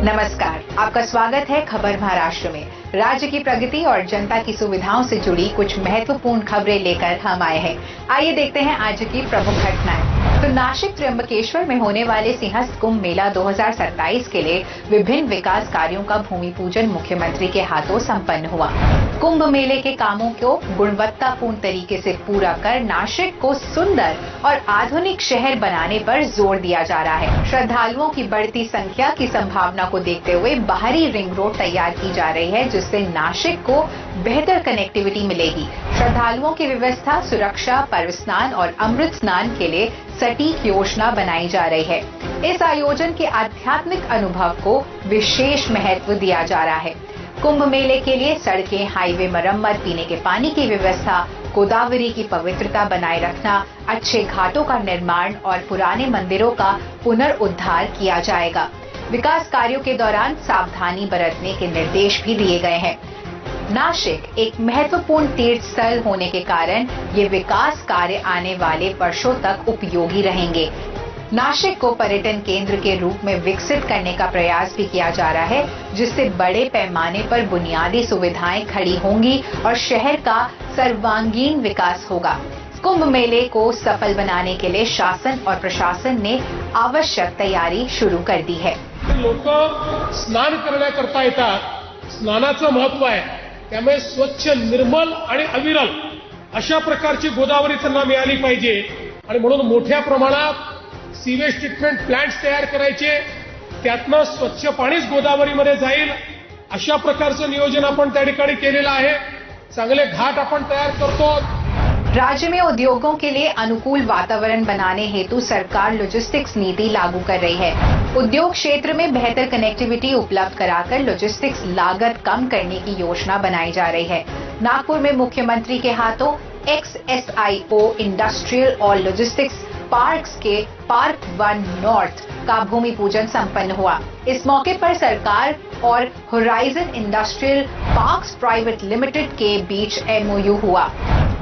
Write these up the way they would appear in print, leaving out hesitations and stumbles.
नमस्कार, आपका स्वागत है खबर महाराष्ट्र में। राज्य की प्रगति और जनता की सुविधाओं से जुड़ी कुछ महत्वपूर्ण खबरें लेकर हम आए हैं। आइए देखते हैं आज की प्रमुख घटनाएं। तो नासिक त्र्यंबकेश्वर में होने वाले सिंहस्थ कुंभ मेला 2027 के लिए विभिन्न विकास कार्यों का भूमि पूजन मुख्यमंत्री के हाथों संपन्न हुआ। कुंभ मेले के कामों को गुणवत्तापूर्ण तरीके से पूरा कर नासिक को सुंदर और आधुनिक शहर बनाने पर जोर दिया जा रहा है। श्रद्धालुओं की बढ़ती संख्या की संभावना को देखते हुए बाहरी रिंग रोड तैयार की जा रही है, जिससे नासिक को बेहतर कनेक्टिविटी मिलेगी। श्रद्धालुओं की व्यवस्था, सुरक्षा, पर्व स्नान और अमृत स्नान के लिए सटीक योजना बनाई जा रही है। इस आयोजन के आध्यात्मिक अनुभव को विशेष महत्व दिया जा रहा है। कुंभ मेले के लिए सड़कें, हाईवे मरम्मत, पीने के पानी की व्यवस्था, गोदावरी की पवित्रता बनाए रखना, अच्छे घाटों का निर्माण और पुराने मंदिरों का पुनर्उद्धार किया जाएगा। विकास कार्यों के दौरान सावधानी बरतने के निर्देश भी दिए गए हैं। नासिक एक महत्वपूर्ण तीर्थ स्थल होने के कारण ये विकास कार्य आने वाले वर्षों तक उपयोगी रहेंगे। नासिक को पर्यटन केंद्र के रूप में विकसित करने का प्रयास भी किया जा रहा है, जिससे बड़े पैमाने पर बुनियादी सुविधाएं खड़ी होंगी और शहर का सर्वांगीण विकास होगा। कुंभ मेले को सफल बनाने के लिए शासन और प्रशासन ने आवश्यक तैयारी शुरू कर दी है। लोक स्नान करण्याकरता येतात, स्नानाचं महत्व आहे, त्यामुळे स्वच्छ, निर्मल आणि अविरल अशा प्रकारची गोदावरी त्यांना मिळाली पाहिजे आणि म्हणून मोठ्या प्रमाणात सीवेज ट्रीटमेंट प्लांट्स तयार करायचे, त्यातनं स्वच्छ पाणीच गोदावरीमध्ये जाईल अशा प्रकारचं नियोजन आपण त्या ठिकाणी केलेलं आहे। चांगले घाट आपण तयार करतो। राज्य में उद्योगों के लिए अनुकूल वातावरण बनाने हेतु सरकार लॉजिस्टिक्स नीति लागू कर रही है। उद्योग क्षेत्र में बेहतर कनेक्टिविटी उपलब्ध कराकर लॉजिस्टिक्स लागत कम करने की योजना बनाई जा रही है। नागपुर में मुख्यमंत्री के हाथों XSIO इंडस्ट्रियल और लॉजिस्टिक्स पार्क्स के पार्क 1 नॉर्थ का भूमि पूजन संपन्न हुआ। इस मौके पर सरकार और horizon industrial parks private limited के बीच MOU हुआ।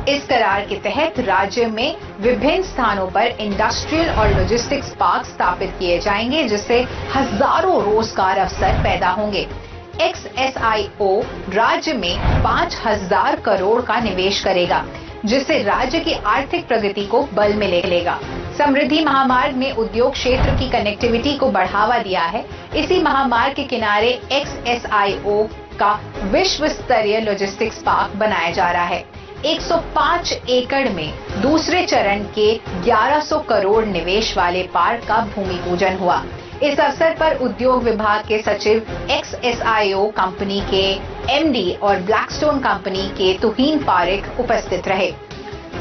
इस करार के तहत राज्य में विभिन्न स्थानों पर इंडस्ट्रियल और लॉजिस्टिक्स पार्क स्थापित किए जाएंगे, जिससे हजारों रोजगार अवसर पैदा होंगे। XSIO राज्य में 5,000 करोड़ का निवेश करेगा, जिससे राज्य की आर्थिक प्रगति को बल मिलेगा। समृद्धि महामार्ग में उद्योग क्षेत्र की कनेक्टिविटी को बढ़ावा दिया है। इसी महामार्ग के किनारे XSIO का विश्व स्तरीय लॉजिस्टिक्स पार्क बनाया जा रहा है। 105 एकड़ में दूसरे चरण के 1100 करोड़ निवेश वाले पार्क का भूमि पूजन हुआ। इस अवसर पर उद्योग विभाग के सचिव, XSIO कंपनी के MD और ब्लैकस्टोन कंपनी के तुहीन पारेख उपस्थित रहे।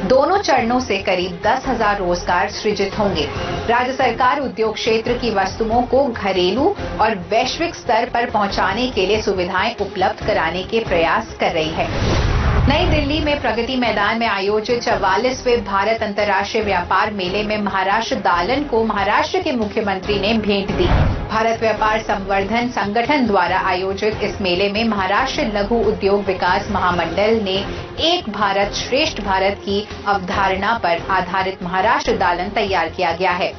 दोनों चरणों से करीब 10,000 रोजगार सृजित होंगे। राज्य सरकार उद्योग क्षेत्र की वस्तुओं को घरेलू और वैश्विक स्तर पर पहुंचाने के लिए सुविधाएं उपलब्ध कराने के प्रयास कर रही है। नई दिल्ली में प्रगति मैदान में आयोजित 44वें भारत अंतर्राष्ट्रीय व्यापार मेले में महाराष्ट्र दालन को महाराष्ट्र के मुख्यमंत्री ने भेंट दी। भारत व्यापार संवर्धन संगठन द्वारा आयोजित इस मेले में महाराष्ट्र लघु उद्योग विकास महामंडल ने एक भारत श्रेष्ठ भारत की अवधारणा पर आधारित महाराष्ट्र दालन तैयार किया गया है।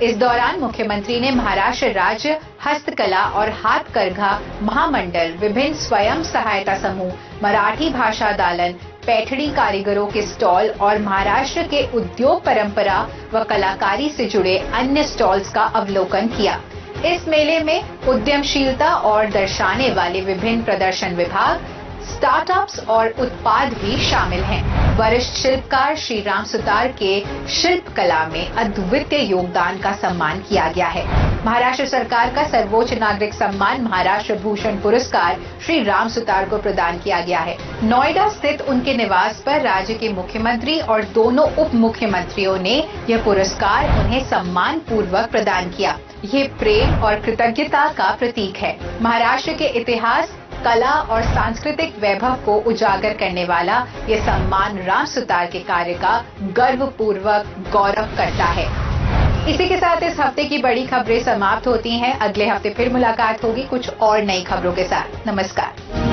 इस दौरान मुख्यमंत्री ने महाराष्ट्र राज्य हस्तकला और हाथकरघा महामंडल, विभिन्न स्वयं सहायता समूह, मराठी भाषा दालन, पैठणी कारीगरों के स्टॉल और महाराष्ट्र के उद्योग परंपरा व कलाकारी से जुड़े अन्य स्टॉल्स का अवलोकन किया। इस मेले में उद्यमशीलता और दर्शाने वाले विभिन्न प्रदर्शन विभाग, स्टार्टअप्स और उत्पाद भी शामिल हैं। वरिष्ठ शिल्पकार श्री राम सुतार के शिल्प कला में अद्वितीय योगदान का सम्मान किया गया है। महाराष्ट्र सरकार का सर्वोच्च नागरिक सम्मान महाराष्ट्र भूषण पुरस्कार श्री राम सुतार को प्रदान किया गया है। नोएडा स्थित उनके निवास पर राज्य के मुख्यमंत्री और दोनों उप मुख्यमंत्रियों ने यह पुरस्कार उन्हें सम्मान पूर्वक प्रदान किया। ये प्रेम और कृतज्ञता का प्रतीक है। महाराष्ट्र के इतिहास, कला और सांस्कृतिक वैभव को उजागर करने वाला ये सम्मान राम सुतार के कार्य का गर्वपूर्वक गौरव करता है। इसी के साथ इस हफ्ते की बड़ी खबरें समाप्त होती हैं। अगले हफ्ते फिर मुलाकात होगी कुछ और नई खबरों के साथ। नमस्कार।